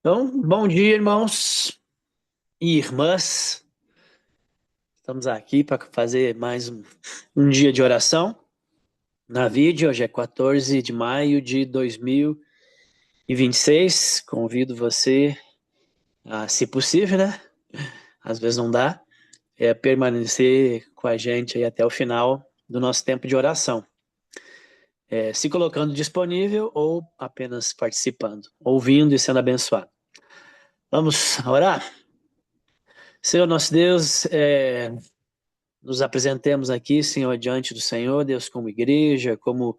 Então, bom dia, irmãos e irmãs. Estamos aqui para fazer mais um dia de oração na vídeo. Hoje é 14 de maio de 2026. Convido você a, se possível, né? Às vezes não dá, permanecer com a gente aí até o final do nosso tempo de oração. Se colocando disponível ou apenas participando, ouvindo e sendo abençoado. Vamos orar? Senhor nosso Deus, nos apresentemos aqui, Senhor, diante do Senhor, Deus, como igreja, como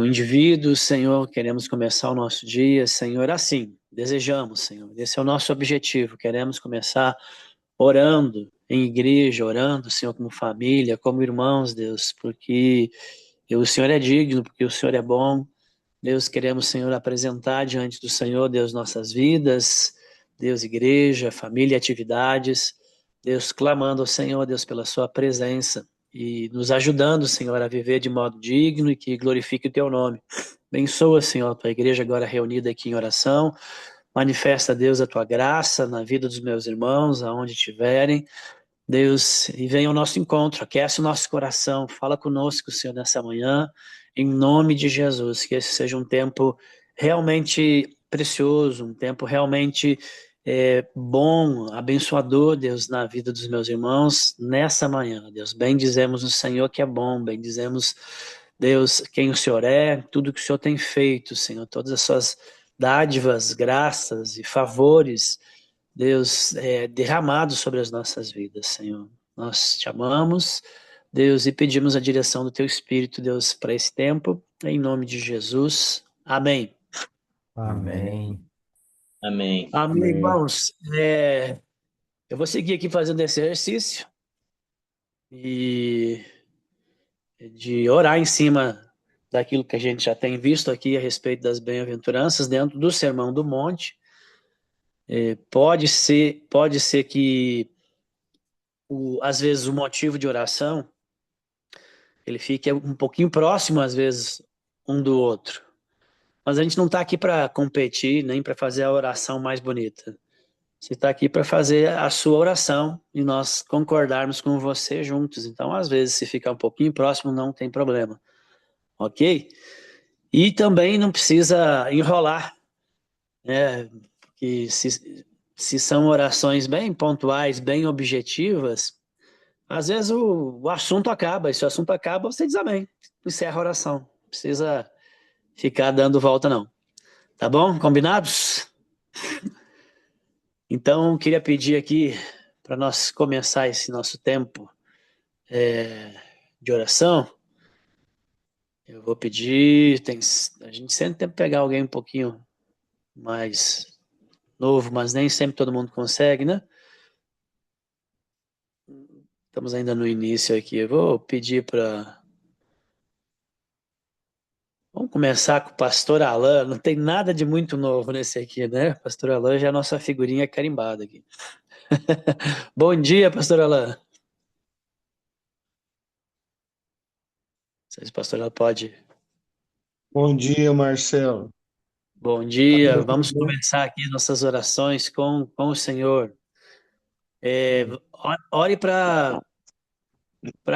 indivíduos, Senhor, queremos começar o nosso dia, Senhor, assim, desejamos, Senhor, esse é o nosso objetivo, queremos começar orando em igreja, orando, Senhor, como família, como irmãos, Deus, porque o Senhor é digno, porque o Senhor é bom. Deus, queremos, Senhor, apresentar diante do Senhor, Deus, nossas vidas, Deus, igreja, família, atividades, Deus, clamando ao Senhor, Deus, pela sua presença e nos ajudando, Senhor, a viver de modo digno e que glorifique o teu nome. Abençoa, Senhor, a tua igreja agora reunida aqui em oração. Manifesta, Deus, a tua graça na vida dos meus irmãos, aonde estiverem. Deus, e venha ao nosso encontro, aquece o nosso coração, fala conosco, Senhor, nessa manhã, em nome de Jesus, que esse seja um tempo realmente precioso, um tempo realmente bom, abençoador, Deus, na vida dos meus irmãos, nessa manhã, Deus, bendizemos o Senhor que é bom, bendizemos, Deus, quem o Senhor é, tudo que o Senhor tem feito, Senhor, todas as suas dádivas, graças e favores, Deus, derramado sobre as nossas vidas, Senhor. Nós te amamos, Deus, e pedimos a direção do Teu Espírito, Deus, para esse tempo, em nome de Jesus. Amém. Amém. Amém. Amém, Amém. irmãos. Eu vou seguir aqui fazendo esse exercício e de orar em cima daquilo que a gente já tem visto aqui a respeito das bem-aventuranças dentro do Sermão do Monte. Pode ser que, às vezes, o motivo de oração ele fique um pouquinho próximo, às vezes, um do outro. Mas a gente não está aqui para competir, nem para fazer a oração mais bonita. Você está aqui para fazer a sua oração e nós concordarmos com você juntos. Então, às vezes, se ficar um pouquinho próximo, não tem problema. Ok? E também não precisa enrolar, né? Porque se são orações bem pontuais, bem objetivas, às vezes o assunto acaba. E se o assunto acaba, você diz amém. Encerra a oração. Não precisa ficar dando volta, não. Tá bom? Combinados? Então, queria pedir aqui para nós começar esse nosso tempo de oração. Eu vou pedir, a gente sempre tem que pegar alguém um pouquinho mais novo, mas nem sempre todo mundo consegue, né? Estamos ainda no início aqui. Eu vou pedir para. Vamos começar com o Pastor Alain. Não tem nada de muito novo nesse aqui, né? Pastor Alain já é a nossa figurinha carimbada aqui. Bom dia, Pastor Alain. Não sei se o Pastor Alain pode. Bom dia, Marcelo. Bom Tá me dia. Vamos ouvindo bem? começar aqui nossas orações com o Senhor. Ore para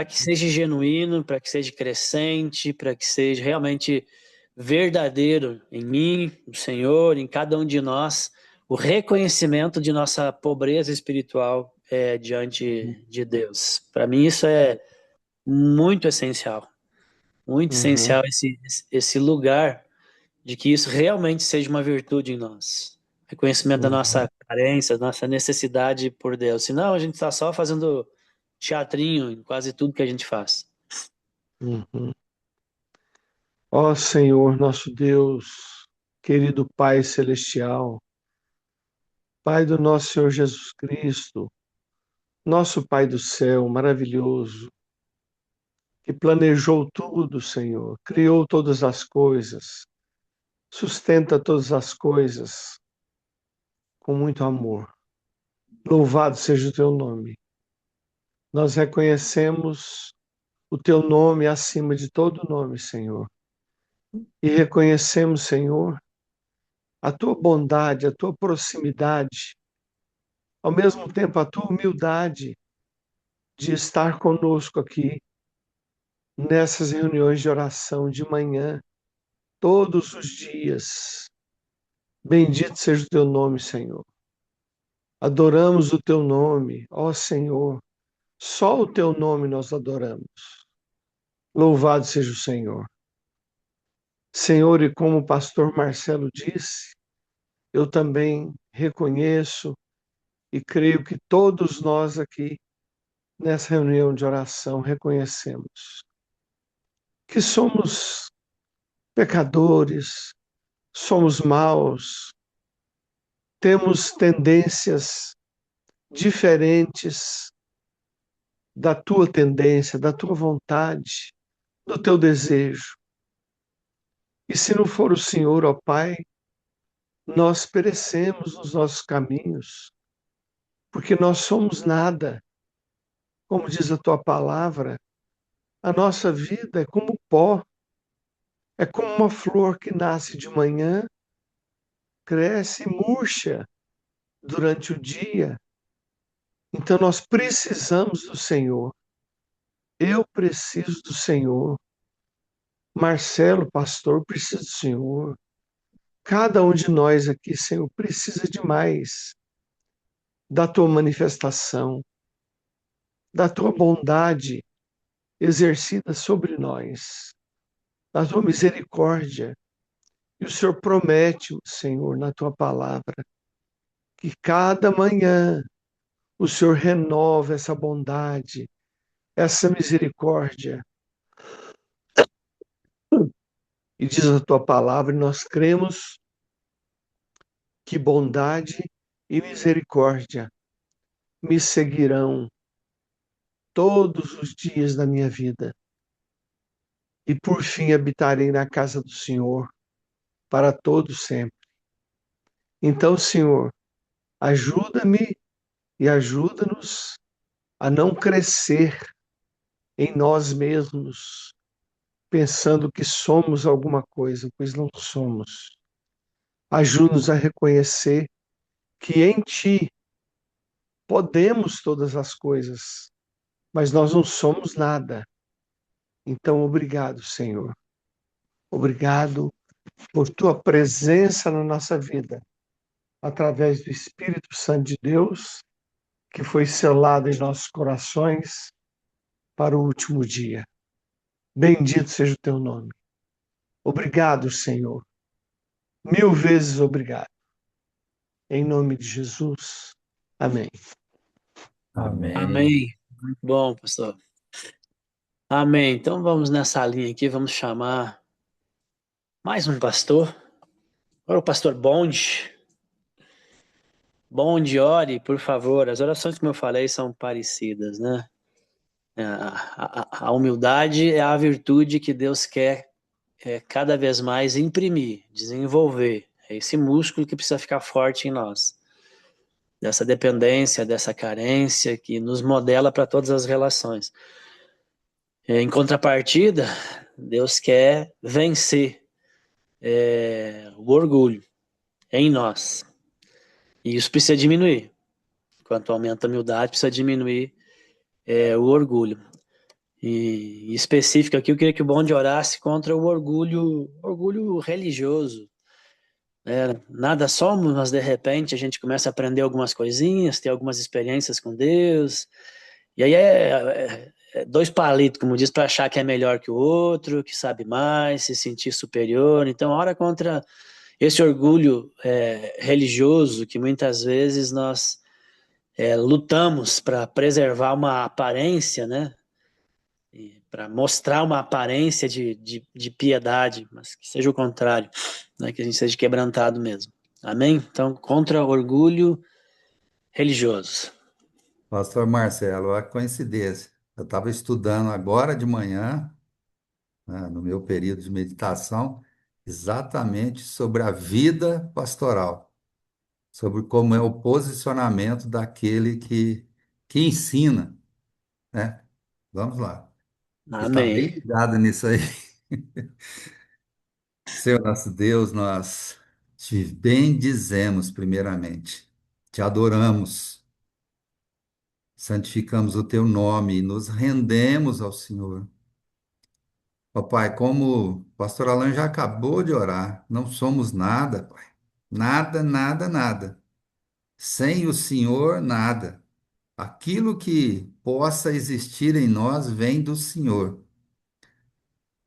que seja genuíno, para que seja crescente, para que seja realmente verdadeiro em mim, no Senhor, em cada um de nós, o reconhecimento de nossa pobreza espiritual diante de Deus. Para mim, isso é muito Uhum, essencial esse lugar de que isso realmente seja uma virtude em nós. Reconhecimento da uhum, nossa carência, da nossa necessidade por Deus. Senão a gente está só fazendo teatrinho em quase tudo que a gente faz. uhum. Ó Senhor, nosso Deus, querido Pai Celestial, Pai do nosso Senhor Jesus Cristo, nosso Pai do céu, maravilhoso, que planejou tudo, Senhor, criou todas as coisas, sustenta todas as coisas com muito amor. Louvado seja o teu nome. Nós reconhecemos o teu nome acima de todo nome, Senhor. E reconhecemos, Senhor, a tua bondade, a tua proximidade, ao mesmo tempo a tua humildade de estar conosco aqui nessas reuniões de oração de manhã, todos os dias. Bendito seja o teu nome, Senhor. Adoramos o teu nome, ó Senhor. Só o teu nome nós adoramos. Louvado seja o Senhor. Senhor, e como o pastor Marcelo disse, eu também reconheço e creio que todos nós aqui nessa reunião de oração reconhecemos que somos pecadores, somos maus, temos tendências diferentes da tua tendência, da tua vontade, do teu desejo. E se não for o Senhor, ó Pai, nós perecemos nos nossos caminhos, porque nós somos nada. Como diz a tua palavra, a nossa vida é como pó, é como uma flor que nasce de manhã, cresce e murcha durante o dia. Então nós precisamos do Senhor. Eu preciso do Senhor. Marcelo, pastor, precisa do Senhor. Cada um de nós aqui, Senhor, precisa de mais da tua manifestação, da tua bondade exercida sobre nós, da tua misericórdia. E o Senhor promete, Senhor, na tua palavra, que cada manhã o Senhor renova essa bondade, essa misericórdia. E diz a tua palavra, e nós cremos que bondade e misericórdia me seguirão todos os dias da minha vida. E por fim habitarei na casa do Senhor para todo sempre. Então, Senhor, ajuda-me e ajuda-nos a não crescer em nós mesmos, pensando que somos alguma coisa, pois não somos. Ajuda-nos a reconhecer que em Ti podemos todas as coisas, mas nós não somos nada. Então, obrigado, Senhor. Obrigado por Tua presença na nossa vida, através do Espírito Santo de Deus, que foi selado em nossos corações para o último dia. Bendito seja o Teu nome. Obrigado, Senhor. Mil vezes obrigado. Em nome de Jesus. Amém. Amém. Amém. Muito bom, pastor. Amém. Então vamos nessa linha aqui, vamos chamar mais um pastor. Agora o pastor Bond. Bond, ore, por favor. As orações, como eu falei, são parecidas, né? A humildade é a virtude que Deus quer cada vez mais imprimir, desenvolver. É esse músculo que precisa ficar forte em nós. Dessa dependência, dessa carência que nos modela para todas as relações. Em contrapartida, Deus quer vencer o orgulho em nós. E isso precisa diminuir. Enquanto aumenta a humildade, precisa diminuir o orgulho. E específico aqui, eu queria que o Bond orasse contra o orgulho religioso. Nada somos, mas de repente a gente começa a aprender algumas coisinhas, ter algumas experiências com Deus, e aí é dois palitos, como diz, para achar que é melhor que o outro, que sabe mais, se sentir superior. Então, ora contra esse orgulho religioso que muitas vezes nós lutamos para preservar uma aparência, né? Para mostrar uma aparência de piedade, mas que seja o contrário, né? Que a gente seja quebrantado mesmo. Amém? Então, contra o orgulho religioso. Pastor Marcelo, a coincidência. Eu estava estudando agora de manhã, né, no meu período de meditação, exatamente sobre a vida pastoral, sobre como é o posicionamento daquele que ensina, né? Vamos lá. Está bem Amém. ligado nisso aí. Senhor nosso Deus, nós Te bendizemos primeiramente, te adoramos, santificamos o teu nome e nos rendemos ao Senhor. Ó Pai, como o pastor Alan já acabou de orar, não somos nada, Pai. Nada, nada, nada. Sem o Senhor, nada. Aquilo que possa existir em nós vem do Senhor.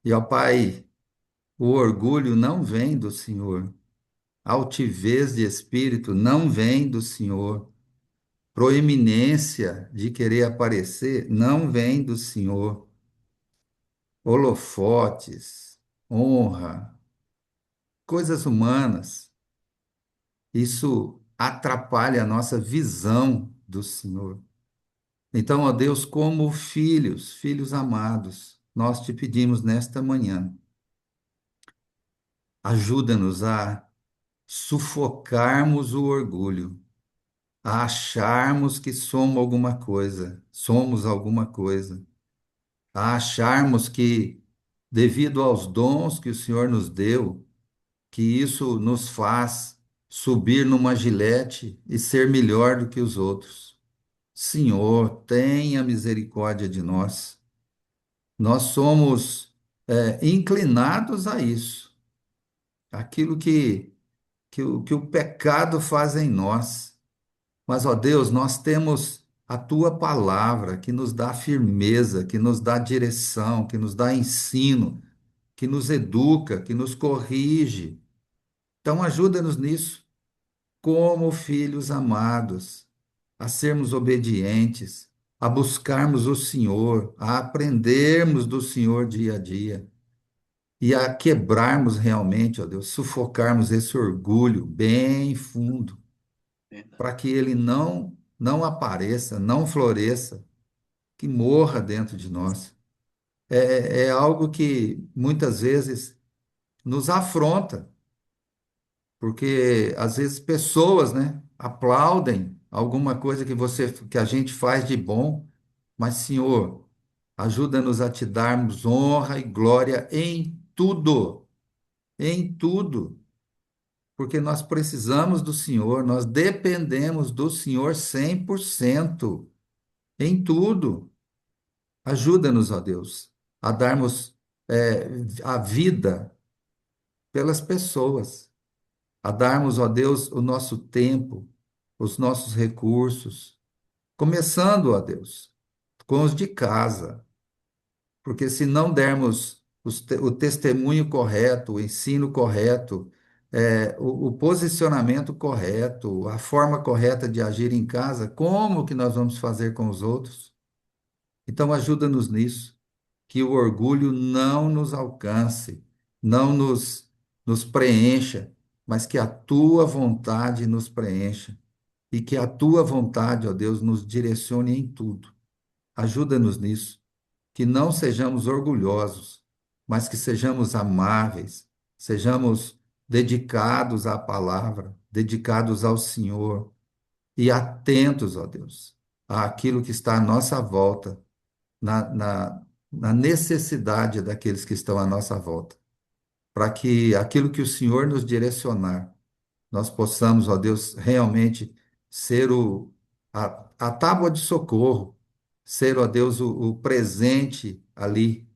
E, ó Pai, o orgulho não vem do Senhor. A altivez de espírito não vem do Senhor. Proeminência de querer aparecer não vem do Senhor. Holofotes, honra, coisas humanas, isso atrapalha a nossa visão do Senhor. Então, ó Deus, como filhos, filhos amados, nós te pedimos nesta manhã, ajuda-nos a sufocarmos o orgulho, a acharmos que somos alguma coisa, a acharmos que, devido aos dons que o Senhor nos deu, que isso nos faz subir numa gilete e ser melhor do que os outros. Senhor, tenha misericórdia de nós. Nós somos inclinados a isso, aquilo que o pecado faz em nós. Mas, ó Deus, nós temos a tua palavra que nos dá firmeza, que nos dá direção, que nos dá ensino, que nos educa, que nos corrige. Então, ajuda-nos nisso, como filhos amados, a sermos obedientes, a buscarmos o Senhor, a aprendermos do Senhor dia a dia e a quebrarmos realmente, ó Deus, sufocarmos esse orgulho bem fundo, para que ele não apareça, não floresça, que morra dentro de nós. É algo que muitas vezes nos afronta, porque às vezes pessoas, né, aplaudem alguma coisa que a gente faz de bom, mas Senhor, ajuda-nos a te darmos honra e glória em tudo, porque nós precisamos do Senhor, nós dependemos do Senhor 100% em tudo. Ajuda-nos, ó Deus, a darmos a vida pelas pessoas, a darmos, ó Deus, o nosso tempo, os nossos recursos, começando, ó Deus, com os de casa, porque se não dermos o testemunho correto, o ensino correto, o posicionamento correto, a forma correta de agir em casa, como que nós vamos fazer com os outros? Então, ajuda-nos nisso, que o orgulho não nos alcance, não nos preencha, mas que a tua vontade nos preencha e que a tua vontade, ó Deus, nos direcione em tudo. Ajuda-nos nisso, que não sejamos orgulhosos, mas que sejamos amáveis, sejamos dedicados à palavra, dedicados ao Senhor e atentos, ó Deus, àquilo que está à nossa volta, na necessidade daqueles que estão à nossa volta, para que aquilo que o Senhor nos direcionar, nós possamos, ó Deus, realmente ser a tábua de socorro, ser, ó Deus, o presente ali,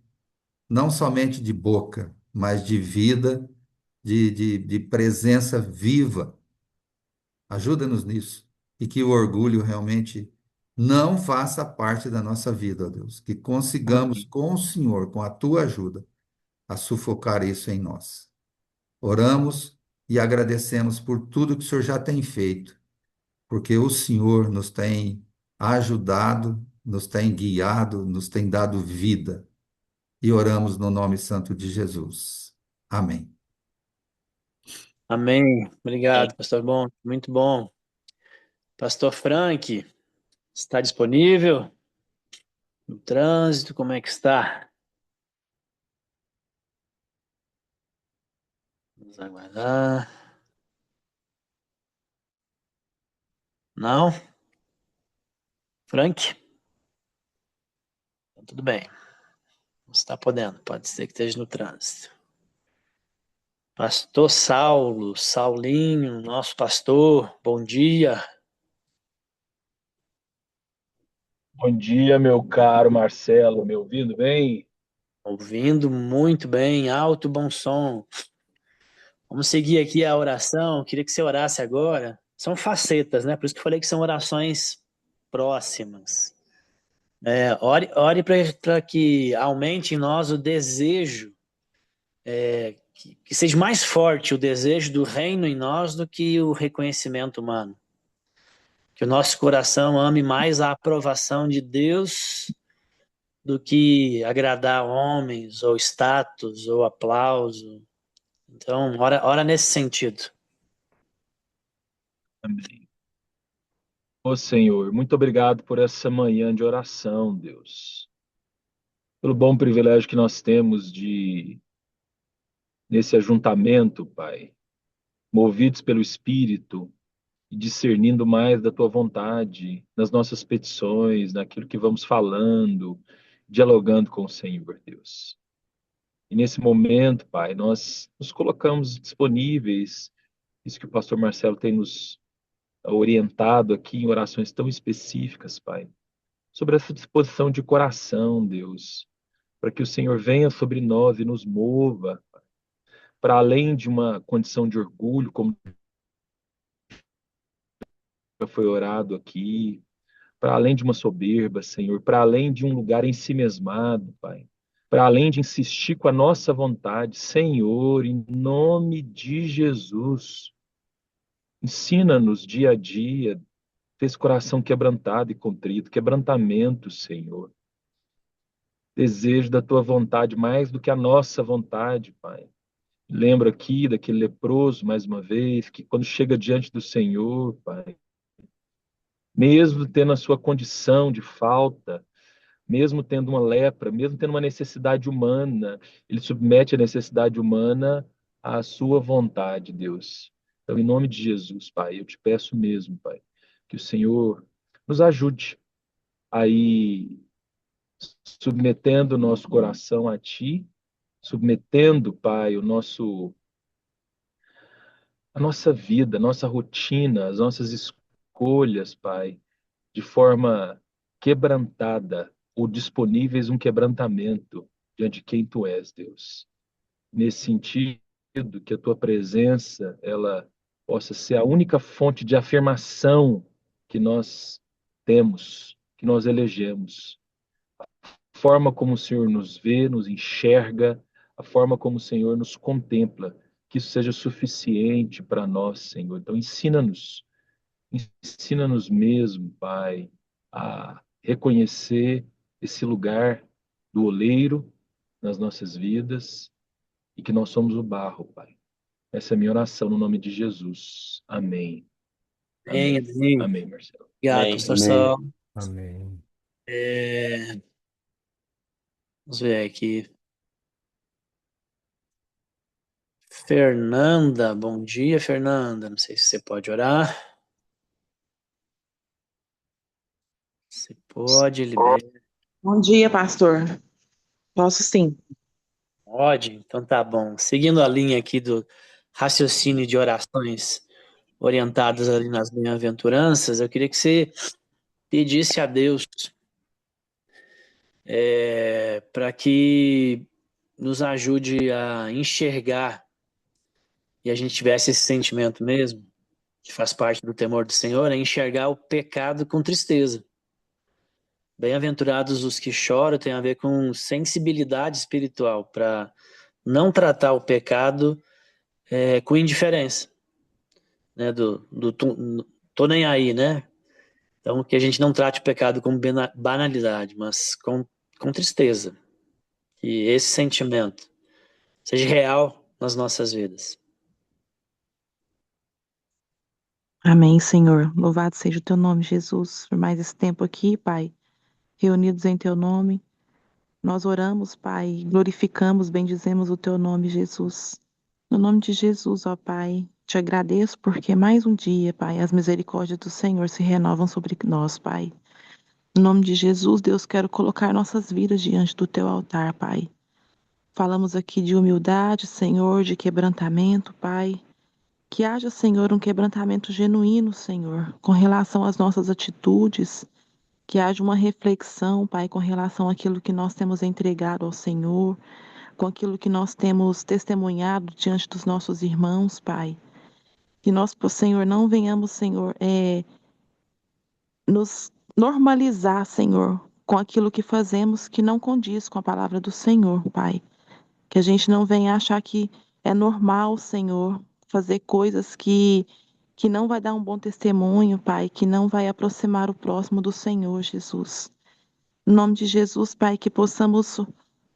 não somente de boca, mas de vida, de presença viva. Ajuda-nos nisso. E que o orgulho realmente não faça parte da nossa vida, ó Deus. Que consigamos, Amém. com o Senhor, com a tua ajuda, a sufocar isso em nós. Oramos e agradecemos por tudo que o Senhor já tem feito, porque o Senhor nos tem ajudado, nos tem guiado, nos tem dado vida. E oramos no nome santo de Jesus. Amém. Amém. Obrigado, pastor bom. Muito bom. Pastor Frank, está disponível no trânsito? Como é que está? Vamos aguardar. Não? Frank? Então, tudo bem. Não está podendo. Pode ser que esteja no trânsito. Pastor Saulo, Saulinho, nosso pastor, bom dia. Bom dia, meu caro Marcelo, me ouvindo bem? Ouvindo muito bem, alto, bom som. Vamos seguir aqui a oração. Queria que você orasse agora. São facetas, né? Por isso que eu falei que são orações próximas. Ore para que aumente em nós o desejo, que seja mais forte o desejo do reino em nós do que o reconhecimento humano. Que o nosso coração ame mais a aprovação de Deus do que agradar homens, ou status, ou aplauso. Então, ora nesse sentido. Amém. Ô Senhor, muito obrigado por essa manhã de oração, Deus. Pelo bom privilégio que nós temos de, nesse ajuntamento, Pai, movidos pelo Espírito e discernindo mais da Tua vontade, nas nossas petições, naquilo que vamos falando, dialogando com o Senhor, Deus. E nesse momento, Pai, nós nos colocamos disponíveis, isso que o pastor Marcelo tem nos orientado aqui em orações tão específicas, Pai, sobre essa disposição de coração, Deus, para que o Senhor venha sobre nós e nos mova, para além de uma condição de orgulho, como já foi orado aqui, para além de uma soberba, Senhor, para além de um lugar em si mesmado, Pai, para além de insistir com a nossa vontade, Senhor, em nome de Jesus, ensina-nos dia a dia, esse coração quebrantado e contrito, quebrantamento, Senhor. Desejo da tua vontade mais do que a nossa vontade, Pai. Lembro aqui daquele leproso, mais uma vez, que quando chega diante do Senhor, Pai, mesmo tendo a sua condição de falta, mesmo tendo uma lepra, mesmo tendo uma necessidade humana, ele submete a necessidade humana à sua vontade, Deus. Então, em nome de Jesus, Pai, eu te peço mesmo, Pai, que o Senhor nos ajude aí submetendo o nosso coração a Ti, submetendo, Pai, a nossa vida, a nossa rotina, as nossas escolhas, Pai, de forma quebrantada, ou disponíveis um quebrantamento diante de quem Tu és, Deus. Nesse sentido, que a Tua presença, ela possa ser a única fonte de afirmação que nós temos, que nós elegemos, a forma como o Senhor nos vê, nos enxerga, a forma como o Senhor nos contempla, que isso seja suficiente para nós, Senhor. Então, ensina-nos mesmo, Pai, a reconhecer esse lugar do oleiro nas nossas vidas e que nós somos o barro, Pai. Essa é a minha oração no nome de Jesus. Amém. Amém, Amém. amém. Amém, Marcelo. Obrigado, Amém. pastor Amém. Sal. Amém. Vamos ver aqui. Fernanda, bom dia, Fernanda. Não sei se você pode orar. Você pode, libera. Bom dia, pastor. Posso sim. Pode? Então tá bom. Seguindo a linha aqui do raciocínio de orações orientadas ali nas bem-aventuranças, eu queria que você pedisse a Deus para que nos ajude a enxergar e a gente tivesse esse sentimento mesmo, que faz parte do temor do Senhor, é enxergar o pecado com tristeza. Bem-aventurados os que choram tem a ver com sensibilidade espiritual, para não tratar o pecado com indiferença, né? Tô nem aí, né? Então, que a gente não trate o pecado como banalidade, mas com tristeza. Que esse sentimento seja real nas nossas vidas. Amém, Senhor. Louvado seja o teu nome, Jesus, por mais esse tempo aqui, Pai, reunidos em teu nome. Nós oramos, Pai, glorificamos, bendizemos o teu nome, Jesus. No nome de Jesus, ó Pai, te agradeço porque mais um dia, Pai, as misericórdias do Senhor se renovam sobre nós, Pai. No nome de Jesus, Deus, quero colocar nossas vidas diante do teu altar, Pai. falamos aqui de humildade, Senhor, de quebrantamento, Pai. Que haja, Senhor, um quebrantamento genuíno, Senhor, com relação às nossas atitudes. Que haja uma reflexão, Pai, com relação àquilo que nós temos entregado ao Senhor, com aquilo que nós temos testemunhado diante dos nossos irmãos, Pai. Que nós, Senhor, não venhamos, Senhor, nos normalizar, Senhor, com aquilo que fazemos que não condiz com a palavra do Senhor, Pai. Que a gente não venha achar que é normal, Senhor, fazer coisas que não vai dar um bom testemunho, Pai, que não vai aproximar o próximo do Senhor, Jesus. Em nome de Jesus, Pai, que possamos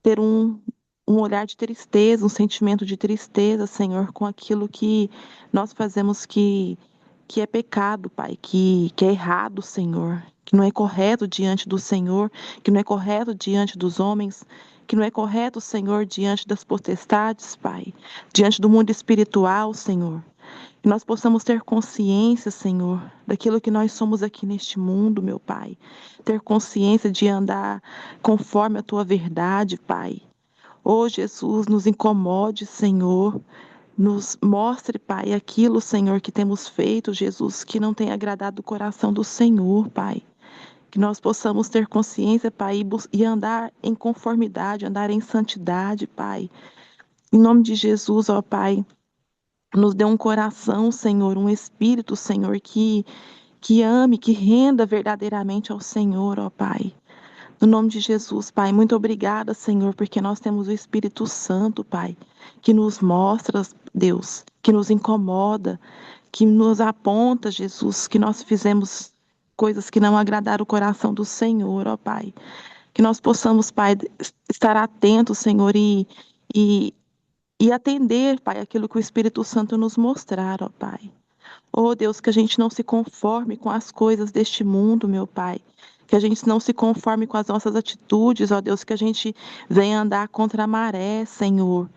ter um olhar de tristeza, um sentimento de tristeza, Senhor, com aquilo que nós fazemos que é pecado, Pai, que é errado, Senhor, que não é correto diante do Senhor, que não é correto diante dos homens, que não é correto, Senhor, diante das potestades, Pai, diante do mundo espiritual, Senhor. Que nós possamos ter consciência, Senhor, daquilo que nós somos aqui neste mundo, meu Pai. Ter consciência de andar conforme a tua verdade, Pai. Ô Jesus, nos incomode, Senhor. Nos mostre, Pai, aquilo, Senhor, que temos feito, Jesus, que não tem agradado o coração do Senhor, Pai. Que nós possamos ter consciência, Pai, e andar em conformidade, andar em santidade, Pai. Em nome de Jesus, ó Pai, nos dê um coração, Senhor, um espírito, Senhor, que ame, que renda verdadeiramente ao Senhor, ó Pai. No nome de Jesus, Pai, muito obrigada, Senhor, porque nós temos o Espírito Santo, Pai, que nos mostra, Deus, que nos incomoda, que nos aponta, Jesus, que nós fizemos coisas que não agradaram o coração do Senhor, ó Pai. Que nós possamos, Pai, estar atentos, Senhor, e, e atender, Pai, aquilo que o Espírito Santo nos mostrar, ó Pai. Oh Deus, que a gente não se conforme com as coisas deste mundo, meu Pai. Que a gente não se conforme com as nossas atitudes, ó Deus, que a gente venha andar contra a maré, Senhor.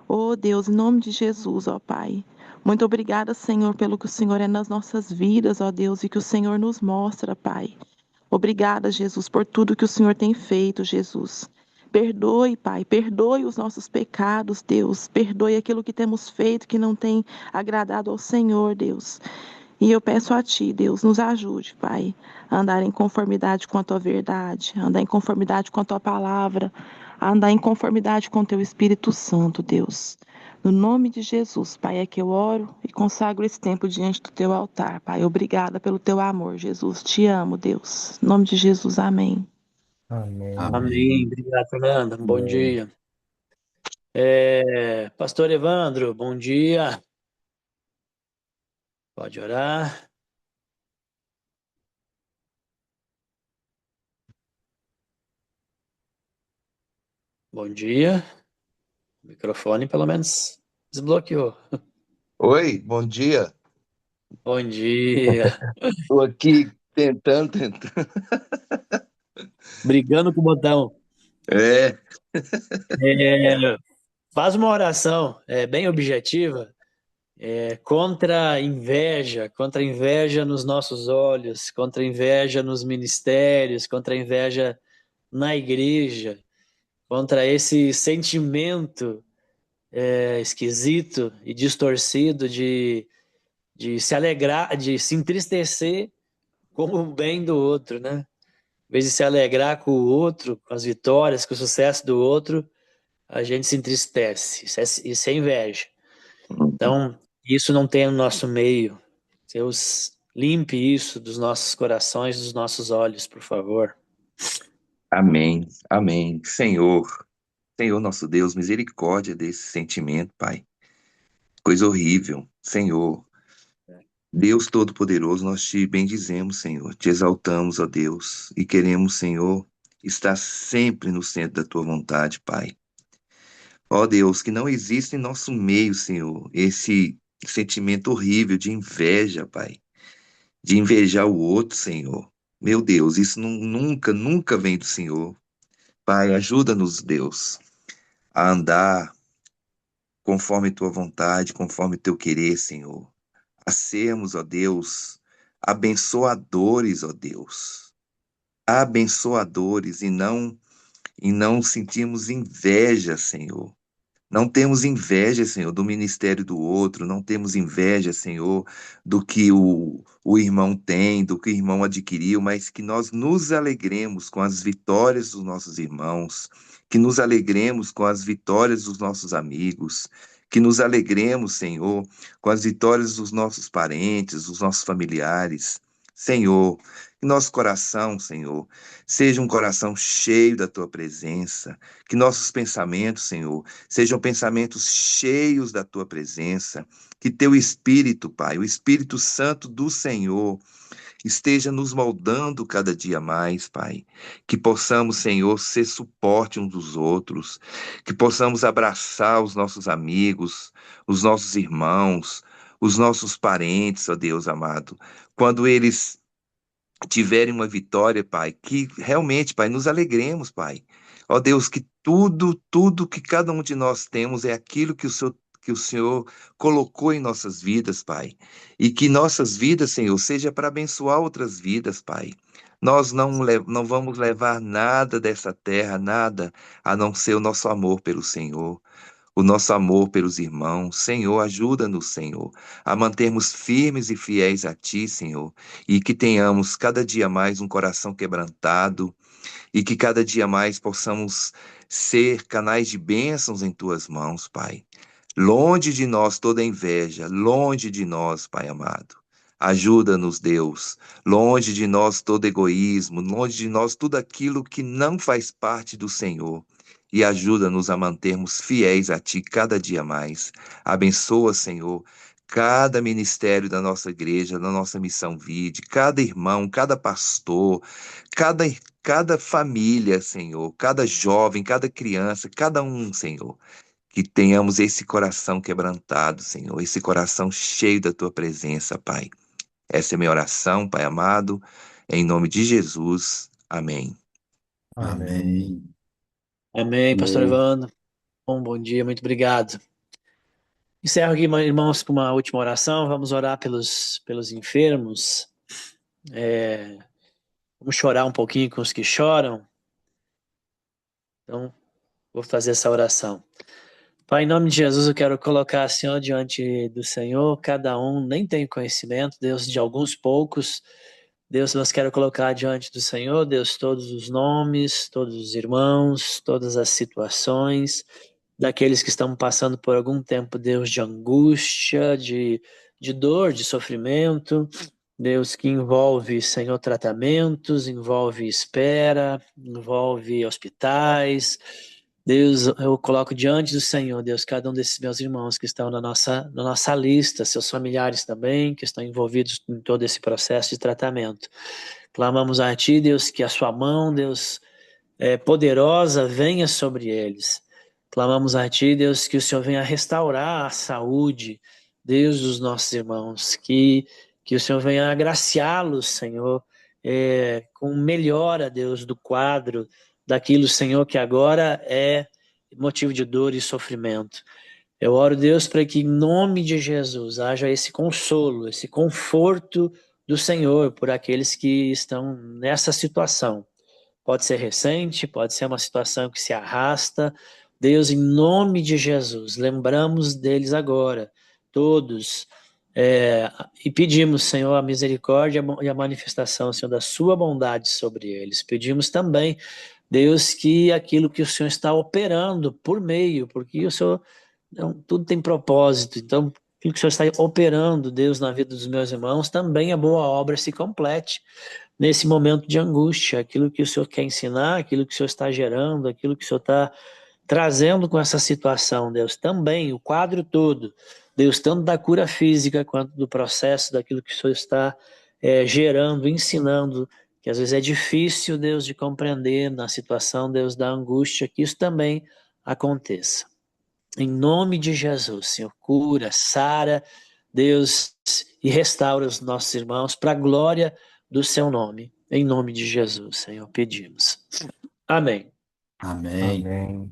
Oh Deus, em nome de Jesus, ó Pai. Muito obrigada, Senhor, pelo que o Senhor é nas nossas vidas, ó Deus, e que o Senhor nos mostra, Pai. Obrigada, Jesus, por tudo que o Senhor tem feito, Jesus. Perdoe, Pai, perdoe os nossos pecados, Deus. Perdoe aquilo que temos feito que não tem agradado ao Senhor, Deus. E eu peço a Ti, Deus, nos ajude, Pai, a andar em conformidade com a Tua verdade, a andar em conformidade com a Tua palavra, a andar em conformidade com o Teu Espírito Santo, Deus. No nome de Jesus, Pai, é que eu oro e consagro esse tempo diante do Teu altar, Pai. Obrigada pelo Teu amor, Jesus. Te amo, Deus. Em nome de Jesus, amém. Amém. Amém. Amém. Obrigado, Fernanda. Bom Amém. dia. Pastor Evandro, bom dia. Pode orar. Bom dia. O microfone, pelo menos, desbloqueou. Oi, bom dia. Bom dia. Estou aqui tentando. Brigando com o botão. É, É, faz uma oração bem objetiva contra a inveja nos nossos olhos, contra a inveja nos ministérios, contra a inveja na igreja, contra esse sentimento esquisito e distorcido de se alegrar, de se entristecer com o bem do outro, né? Em vez de se alegrar com o outro, com as vitórias, com o sucesso do outro, a gente se entristece. Isso é inveja. Então, isso não tem no nosso meio. Deus, limpe isso dos nossos corações, dos nossos olhos, por favor. amém, amém. Senhor nosso Deus, misericórdia desse sentimento, Pai. Coisa horrível, Senhor. Deus Todo-Poderoso, nós te bendizemos, Senhor. Te exaltamos, ó Deus, e queremos, Senhor, estar sempre no centro da tua vontade, Pai. Ó Deus, que não existe em nosso meio, Senhor, esse sentimento horrível de inveja, Pai. De invejar o outro, Senhor. Meu Deus, isso nunca, nunca vem do Senhor. Pai, ajuda-nos, Deus, a andar conforme tua vontade, conforme teu querer, Senhor. A sermos, ó Deus, abençoadores, ó Deus. Abençoadores e não em não sentirmos inveja, Senhor. Não temos inveja, Senhor, do ministério do outro, não temos inveja, Senhor, do que o irmão tem, do que o irmão adquiriu, mas que nós nos alegremos com as vitórias dos nossos irmãos, que nos alegremos com as vitórias dos nossos amigos, que nos alegremos, Senhor, com as vitórias dos nossos parentes, dos nossos familiares. Senhor, que nosso coração, Senhor, seja um coração cheio da Tua presença, que nossos pensamentos, Senhor, sejam pensamentos cheios da Tua presença, que Teu Espírito, Pai, o Espírito Santo do Senhor, esteja nos moldando cada dia mais, Pai. Que possamos, Senhor, ser suporte uns dos outros, que possamos abraçar os nossos amigos, os nossos irmãos, os nossos parentes, ó Deus amado, quando eles tiverem uma vitória, Pai, que realmente, Pai, nos alegremos, Pai. Ó Deus, que tudo que cada um de nós temos é aquilo que o Senhor colocou em nossas vidas, Pai. E que nossas vidas, Senhor, seja para abençoar outras vidas, Pai. Nós não vamos levar nada dessa terra, nada, a não ser o nosso amor pelo Senhor, o nosso amor pelos irmãos. Senhor, ajuda-nos, Senhor, a mantermos firmes e fiéis a Ti, Senhor, e que tenhamos cada dia mais um coração quebrantado, e que cada dia mais possamos ser canais de bênçãos em Tuas mãos, Pai. Longe de nós toda inveja, longe de nós, Pai amado. Ajuda-nos, Deus. Longe de nós todo egoísmo, longe de nós tudo aquilo que não faz parte do Senhor. E ajuda-nos a mantermos fiéis a Ti cada dia mais. Abençoa, Senhor, cada ministério da nossa igreja, da nossa missão Vide, cada irmão, cada pastor, cada família, Senhor, cada jovem, cada criança, cada um, Senhor. Que tenhamos esse coração quebrantado, Senhor, esse coração cheio da Tua presença, Pai. Essa é a minha oração, Pai amado, em nome de Jesus. Amém. Amém. Amém, pastor Amém. Evandro. Bom dia, muito obrigado. Encerro aqui, irmãos, com uma última oração. Vamos orar pelos enfermos. Vamos chorar um pouquinho com os que choram. Então, vou fazer essa oração. Pai, em nome de Jesus, eu quero colocar, Senhor, diante do Senhor, cada um nem tem conhecimento, Deus, de alguns poucos. Deus, nós quero colocar diante do Senhor, Deus, todos os nomes, todos os irmãos, todas as situações, daqueles que estão passando por algum tempo, Deus, de angústia, de dor, de sofrimento, Deus, que envolve, Senhor, tratamentos, envolve espera, envolve hospitais. Deus, eu coloco diante do Senhor, Deus, cada um desses meus irmãos que estão na nossa lista, seus familiares também, que estão envolvidos em todo esse processo de tratamento. Clamamos a Ti, Deus, que a Sua mão, Deus, poderosa venha sobre eles. Clamamos a Ti, Deus, que o Senhor venha restaurar a saúde, Deus, dos nossos irmãos, que o Senhor venha agraciá-los, Senhor, com melhora, Deus, do quadro, daquilo, Senhor, que agora é motivo de dor e sofrimento. Eu oro, Deus, para que em nome de Jesus haja esse consolo, esse conforto do Senhor por aqueles que estão nessa situação. Pode ser recente, pode ser uma situação que se arrasta. Deus, em nome de Jesus, lembramos deles agora, todos, e pedimos, Senhor, a misericórdia e a manifestação, Senhor, da sua bondade sobre eles. Pedimos também, Deus, que aquilo que o Senhor está operando por meio, porque o Senhor, tudo tem propósito, então aquilo que o Senhor está operando, Deus, na vida dos meus irmãos, também a boa obra se complete nesse momento de angústia, aquilo que o Senhor quer ensinar, aquilo que o Senhor está gerando, aquilo que o Senhor está trazendo com essa situação, Deus, também, o quadro todo, Deus, tanto da cura física quanto do processo, daquilo que o Senhor está gerando, ensinando, que às vezes é difícil, Deus, de compreender na situação, Deus, da angústia, que isso também aconteça. Em nome de Jesus, Senhor, cura, sara, Deus, e restaura os nossos irmãos para a glória do seu nome. Em nome de Jesus, Senhor, pedimos. Amém. Amém. Amém.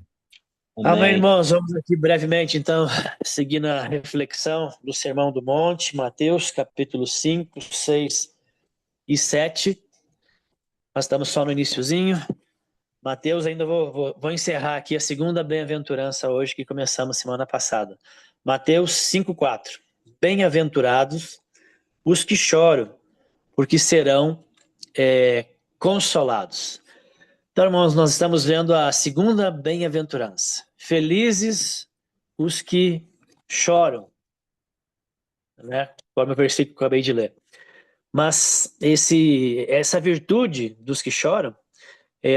Amém, irmãos. Vamos aqui brevemente, então, seguindo a reflexão do Sermão do Monte, Mateus, capítulo 5, 6 e 7. Nós estamos só no iniciozinho. Mateus, ainda vou encerrar aqui a segunda bem-aventurança hoje que começamos semana passada. Mateus 5,4. Bem-aventurados os que choram, porque serão consolados. Então, irmãos, nós estamos vendo a segunda bem-aventurança. Felizes os que choram, né? Conforme o versículo que eu acabei de ler. Mas essa virtude dos que choram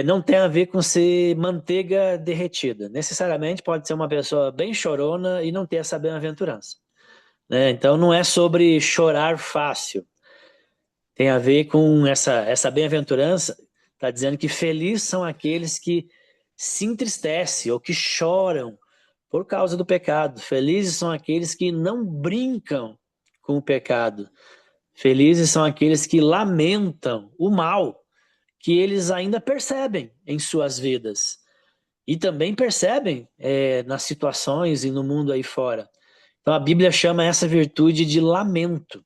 não tem a ver com ser manteiga derretida. Necessariamente pode ser uma pessoa bem chorona e não ter essa bem-aventurança, né? Então não é sobre chorar fácil. Tem a ver com essa bem-aventurança, está dizendo que felizes são aqueles que se entristecem ou que choram por causa do pecado. Felizes são aqueles que não brincam com o pecado. Felizes são aqueles que lamentam o mal que eles ainda percebem em suas vidas e também percebem nas situações e no mundo aí fora. Então a Bíblia chama essa virtude de lamento.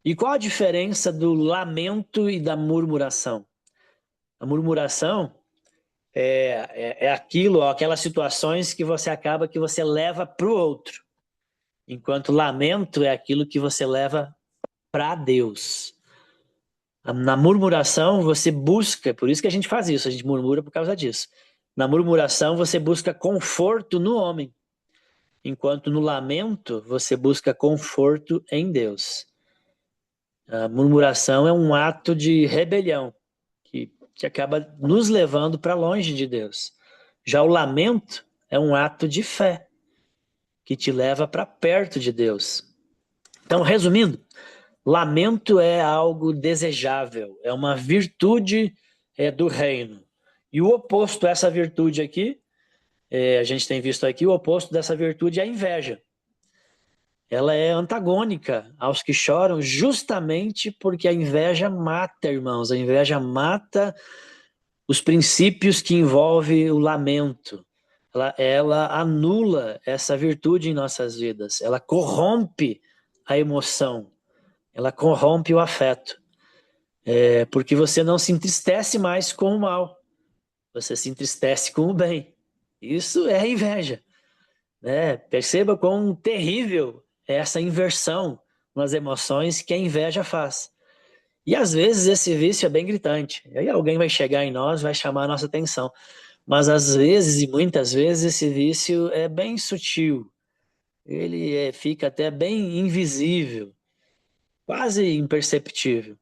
E qual a diferença do lamento e da murmuração? A murmuração é aquelas situações que você leva para o outro, enquanto lamento é aquilo que você leva para Deus. Na murmuração você busca, por isso que a gente faz isso, a gente murmura por causa disso. Na murmuração você busca conforto no homem, enquanto no lamento você busca conforto em Deus. A murmuração é um ato de rebelião que acaba nos levando para longe de Deus. Já o lamento é um ato de fé que te leva para perto de Deus. Então, resumindo, lamento é algo desejável, é uma virtude do reino. E o oposto a essa virtude aqui, a gente tem visto aqui, o oposto dessa virtude é a inveja. Ela é antagônica aos que choram justamente porque a inveja mata, irmãos. A inveja mata os princípios que envolvem o lamento. Ela anula essa virtude em nossas vidas. Ela corrompe a emoção. Ela corrompe o afeto. Porque você não se entristece mais com o mal. Você se entristece com o bem. Isso é a inveja, né? Perceba quão terrível é essa inversão nas emoções que a inveja faz. E às vezes esse vício é bem gritante. E aí alguém vai chegar em nós, vai chamar a nossa atenção. Mas às vezes, e muitas vezes, esse vício é bem sutil. Ele fica até bem invisível, quase imperceptível.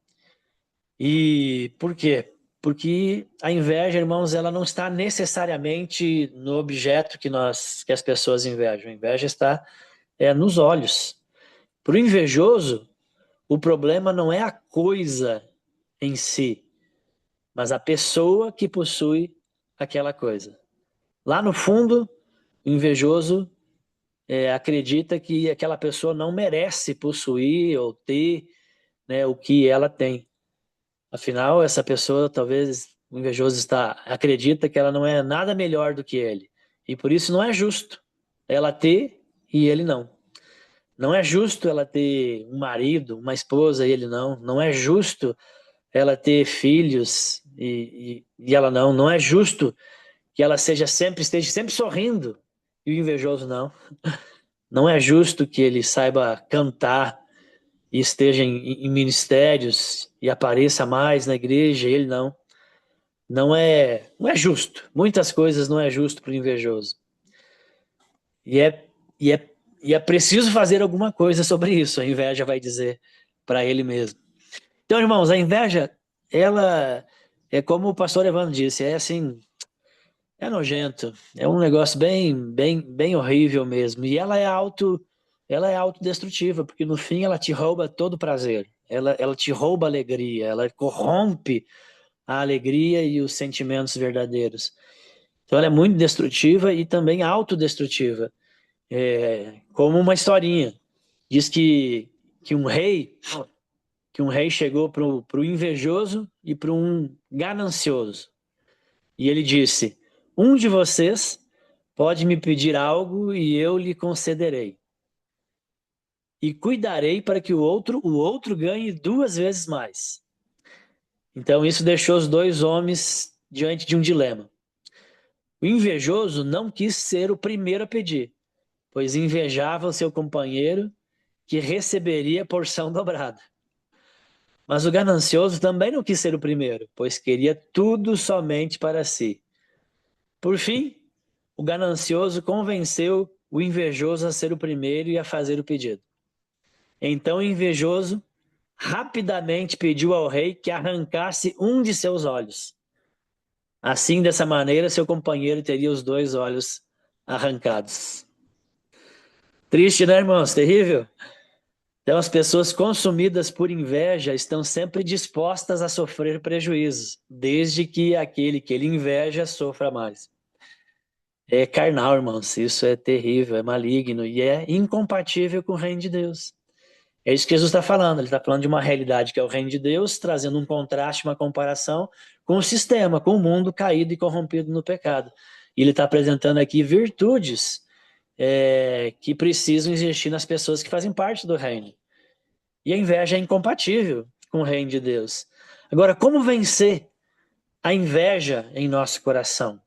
E por quê? Porque a inveja, irmãos, ela não está necessariamente no objeto que as pessoas invejam. A inveja está nos olhos. Para o invejoso, o problema não é a coisa em si, mas a pessoa que possui aquela coisa. Lá no fundo, o invejoso acredita que aquela pessoa não merece possuir ou ter, né, o que ela tem. Afinal, essa pessoa, talvez o invejoso acredita que ela não é nada melhor do que ele. E por isso não é justo ela ter e ele não. Não é justo ela ter um marido, uma esposa e ele não. Não é justo ela ter filhos e ela não. Não é justo que ela esteja sempre sorrindo e o invejoso não. Não é justo que ele saiba cantar e esteja em ministérios e apareça mais na igreja, ele não. Não é justo. Muitas coisas não é justo para o invejoso. E é preciso fazer alguma coisa sobre isso, a inveja vai dizer para ele mesmo. Então, irmãos, a inveja, ela é como o pastor Evandro disse, é nojento, é um negócio bem horrível mesmo. E ela é autodestrutiva, porque no fim ela te rouba todo o prazer. Ela te rouba a alegria, ela corrompe a alegria e os sentimentos verdadeiros. Então ela é muito destrutiva e também autodestrutiva. Como uma historinha. Diz que um rei chegou para o invejoso e para um ganancioso. E ele disse: um de vocês pode me pedir algo e eu lhe concederei. E cuidarei para que o outro ganhe 2 vezes mais. Então isso deixou os 2 homens diante de um dilema. O invejoso não quis ser o primeiro a pedir, pois invejava o seu companheiro que receberia porção dobrada. Mas o ganancioso também não quis ser o primeiro, pois queria tudo somente para si. Por fim, o ganancioso convenceu o invejoso a ser o primeiro e a fazer o pedido. Então o invejoso rapidamente pediu ao rei que arrancasse um de seus olhos. Assim, dessa maneira, seu companheiro teria os 2 olhos arrancados. Triste, né, irmãos? Terrível. Então, as pessoas consumidas por inveja estão sempre dispostas a sofrer prejuízos, desde que aquele que ele inveja sofra mais. É carnal, irmãos. Isso é terrível, é maligno e é incompatível com o reino de Deus. É isso que Jesus está falando. Ele está falando de uma realidade que é o reino de Deus, trazendo um contraste, uma comparação com o sistema, com o mundo caído e corrompido no pecado. E ele está apresentando aqui virtudes que precisam existir nas pessoas que fazem parte do reino. E a inveja é incompatível com o reino de Deus. Agora, como vencer a inveja em nosso coração?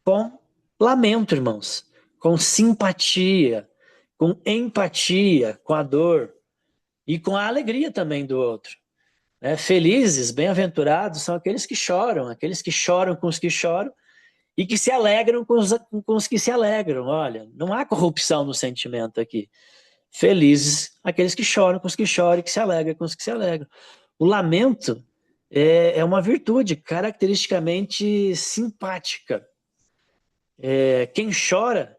Com lamento, irmãos. Com simpatia, com empatia, com a dor e com a alegria também do outro. Felizes, bem-aventurados são aqueles que choram com os que choram e que se alegram com os que se alegram. Olha, não há corrupção no sentimento aqui. Felizes aqueles que choram com os que choram e que se alegram com os que se alegram. O lamento é uma virtude caracteristicamente simpática. Quem chora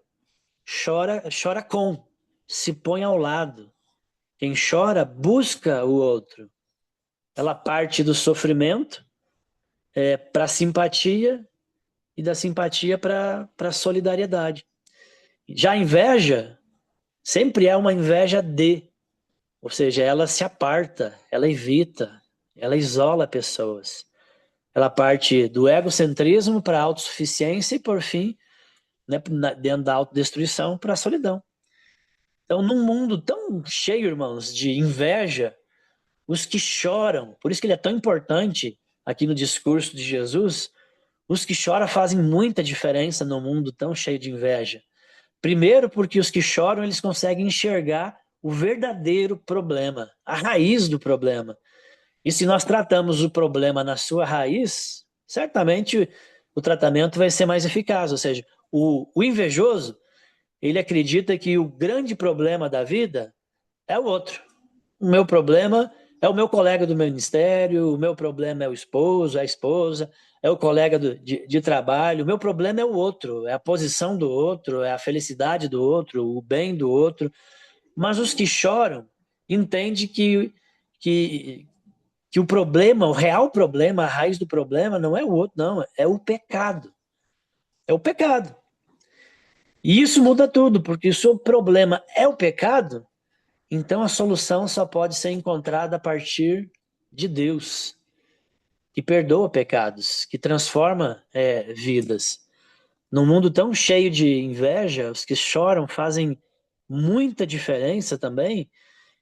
com, se põe ao lado. Quem chora busca o outro. Ela parte do sofrimento para a simpatia e da simpatia para a solidariedade. Já a inveja sempre é uma inveja ou seja, ela se aparta, ela evita, ela isola pessoas. Ela parte do egocentrismo para a autossuficiência e, por fim, dentro da autodestruição, para a solidão. Então, num mundo tão cheio, irmãos, de inveja, os que choram, por isso que ele é tão importante aqui no discurso de Jesus, os que choram fazem muita diferença no mundo tão cheio de inveja. Primeiro, porque os que choram, eles conseguem enxergar o verdadeiro problema, a raiz do problema. E se nós tratamos o problema na sua raiz, certamente o tratamento vai ser mais eficaz. Ou seja, o invejoso, ele acredita que o grande problema da vida é o outro. O meu problema é o meu colega do ministério, o meu problema é o esposo, a esposa, é o colega de trabalho, o meu problema é o outro, é a posição do outro, é a felicidade do outro, o bem do outro. Mas os que choram entendem que o problema, o real problema, a raiz do problema não é o outro, não, é o pecado. É o pecado. E isso muda tudo, porque se o problema é o pecado, então a solução só pode ser encontrada a partir de Deus, que perdoa pecados, que transforma vidas. Num mundo tão cheio de inveja, os que choram fazem muita diferença também,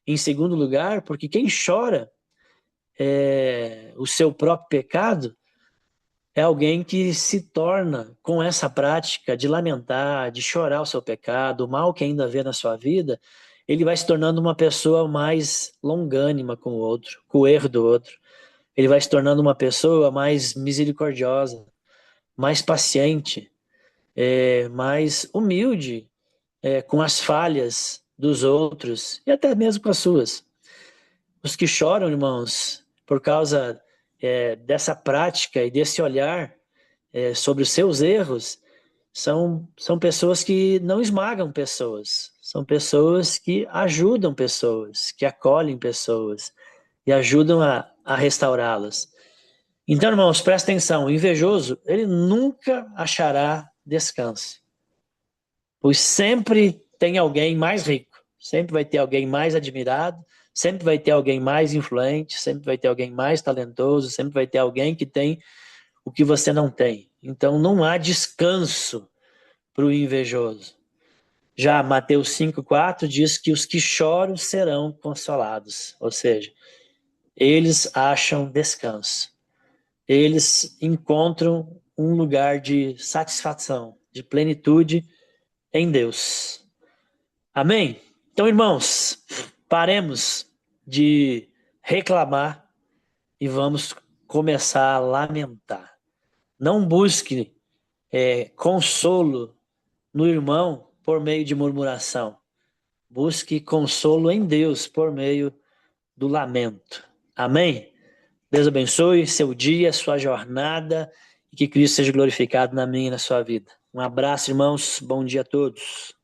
em segundo lugar, porque quem chora o seu próprio pecado é alguém que se torna, com essa prática de lamentar, de chorar o seu pecado, o mal que ainda vê na sua vida, ele vai se tornando uma pessoa mais longânima com o outro, com o erro do outro. Ele vai se tornando uma pessoa mais misericordiosa, mais paciente, mais humilde com as falhas dos outros e até mesmo com as suas. Os que choram, irmãos, por causa dessa prática e desse olhar sobre os seus erros, são pessoas que não esmagam pessoas, são pessoas que ajudam pessoas, que acolhem pessoas e ajudam a restaurá-las. Então, irmãos, presta atenção, o invejoso, ele nunca achará descanso, pois sempre tem alguém mais rico, sempre vai ter alguém mais admirado, sempre vai ter alguém mais influente, sempre vai ter alguém mais talentoso, sempre vai ter alguém que tem o que você não tem. Então não há descanso para o invejoso. Já Mateus 5,4 diz que os que choram serão consolados, ou seja, eles acham descanso. Eles encontram um lugar de satisfação, de plenitude em Deus. Amém? Então, irmãos, paremos de reclamar e vamos começar a lamentar. Não busque consolo no irmão por meio de murmuração. Busque consolo em Deus por meio do lamento. Amém? Deus abençoe seu dia, sua jornada e que Cristo seja glorificado na minha e na sua vida. Um abraço, irmãos. Bom dia a todos.